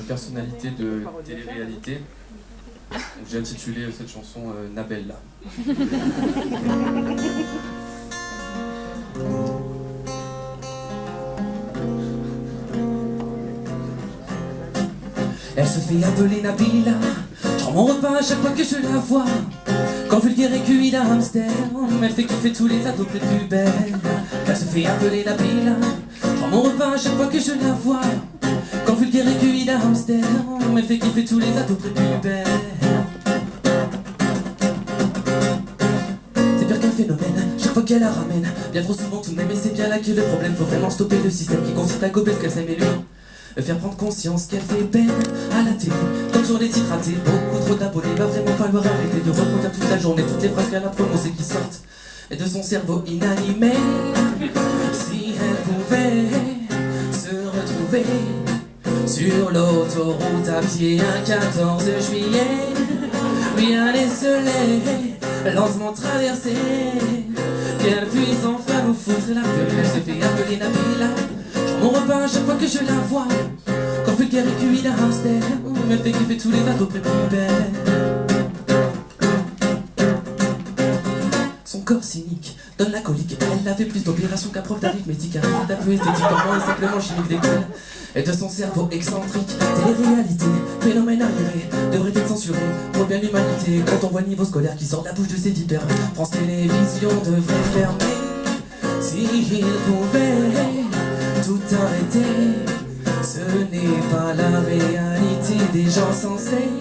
personnalité de télé-réalité. J'ai intitulé cette chanson Nabella. Elle se fait appeler Nabila. Je rends mon repas à chaque fois que je la vois. Quand vulgaire et cuit d'un hamster, elle fait kiffer tous les ados près plus belles. Elle se fait appeler Nabila. Je rends mon repas à chaque fois que je la vois. Quand vulgaire et cuit d'un hamster, elle fait kiffer tous les ados près plus belles. C'est pire qu'un phénomène, chaque fois qu'elle la ramène. Bien trop souvent tout de même, et c'est bien là qu'est le problème. Faut vraiment stopper le système qui consiste à gober ce qu'elle s'aime et lui faire prendre conscience qu'elle fait peine à la télé, comme sur les titres ratés. Beaucoup trop d'abonnés, va vraiment falloir arrêter de reproduire toute la journée toutes les phrases qu'elle a prononcées qui sortent de son cerveau inanimé. Si elle pouvait se retrouver sur l'autoroute à pied un 14 juillet, rien n'est scellé, lentement traversé, qu'elle puisse enfin nous foutre la gueule. Elle se fait appeler Nabila. Mon repas à chaque fois que je la vois. Quand vulgaire et cuit d'un hamster, elle fait kiffer tous les ados près plus belles. Son corps cynique donne la colique. Elle avait plus d'opérations qu'un prof d'arithmétique. Un résultat peu esthétique, purement et simplement chimique d'école. Et de son cerveau excentrique, télé-réalité, phénomène arriéré, devrait être censuré pour bien l'humanité. Quand on voit le niveau scolaire qui sort de la bouche de ces vipères, France Télévisions devrait fermer. S'il pouvait tout arrêter, ce n'est pas la réalité des gens sensés.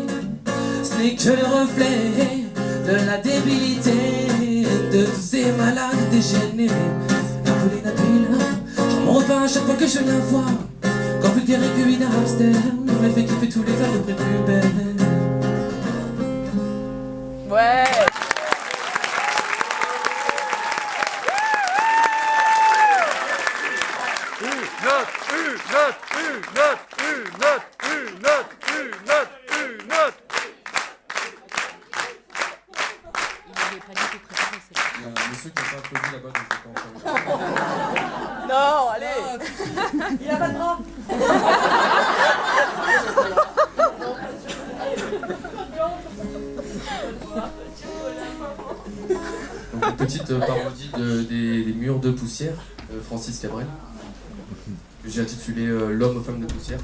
Ce n'est que le reflet de la débilité de tous ces malades dégénérés. Appelée Nabila, j'en mon repas à chaque fois que je la vois. Quand vulgaire et cuit d'un hamster, elle fait kiffer tous les ados près plus belles. Ouais. Monsieur qui n'a pas applaudi là-bas, je sais pas encore. Non, allez. Il a pas de bras. Donc, une petite parodie des murs de poussière, Francis Cabrel, que j'ai intitulé L'homme aux femmes de poussière,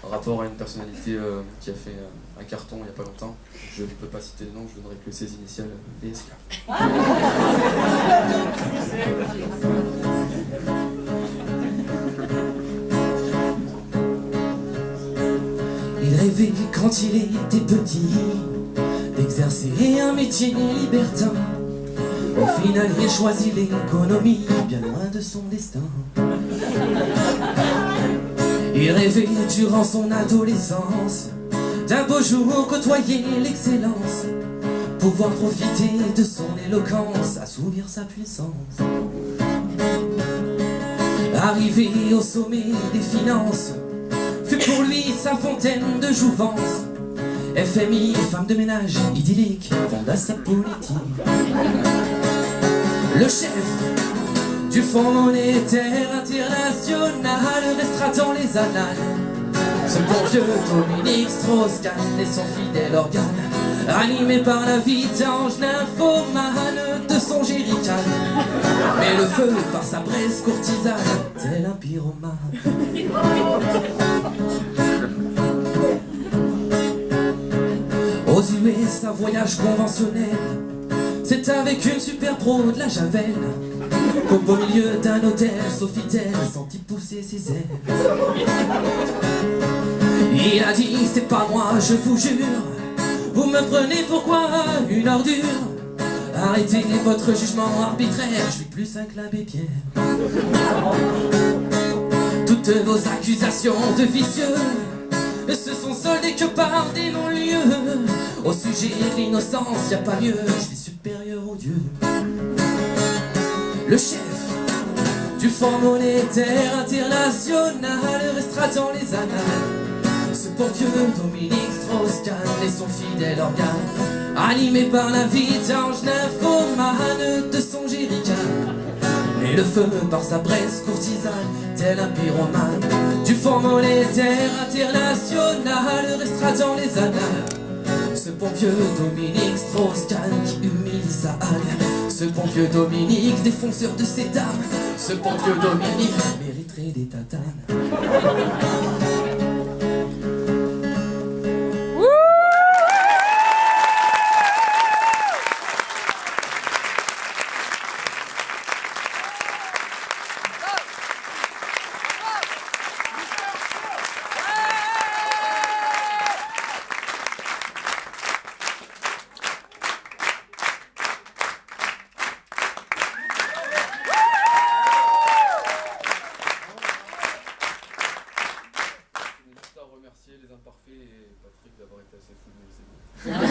en rapport à une personnalité qui a fait un carton il n'y a pas longtemps. Je ne peux pas citer le nom, je donnerai que ses initiales, BSK. Il rêvait quand il était petit d'exercer un métier libertin. Au final il choisit l'économie, bien loin de son destin. Il rêvait durant son adolescence d'un beau jour côtoyer l'excellence, pouvoir profiter de son éloquence, assouvir sa puissance. Arrivé au sommet des finances fut pour lui sa fontaine de jouvence. FMI, femme de ménage, idyllique, fonda sa politique. Le chef du Fonds monétaire international restera dans les annales. Ce bon vieux Dominique Strauss-Kahn et son fidèle organe, animé par la vie d'ange nymphomane de son jerrycan. Mais le feu par sa braise courtisane, tel un pyromane. Aux US, un voyage conventionnel, c'est avec une super pro de la Javel qu'au beau milieu d'un hôtel, Sofitel sentit pousser ses ailes. Il a dit, c'est pas moi, je vous jure, vous me prenez pour quoi, une ordure? Arrêtez votre jugement arbitraire, je suis plus un que l'abbé Pierre. Toutes vos accusations de vicieux ne se sont soldées que par des non-lieux. Au sujet de l'innocence, y a pas mieux, je suis supérieur aux dieux. Le chef du Fonds monétaire international restera dans les annales. Ce bon vieux Dominique Strauss-Kahn et son fidèle organe, animé par la vie d'ange nymphomane de son jerrycan. met le feu par sa presse courtisane, tel un pyromane. Du Fonds monétaire international restera dans les annales ce bon vieux Dominique Strauss-Kahn qui humilie sa âne. Ce bon vieux Dominique, défonceur de ses dames. Ce bon vieux Dominique mériterait des tatanes. Les imparfaits et Patrick d'avoir été assez fou de nous laisser.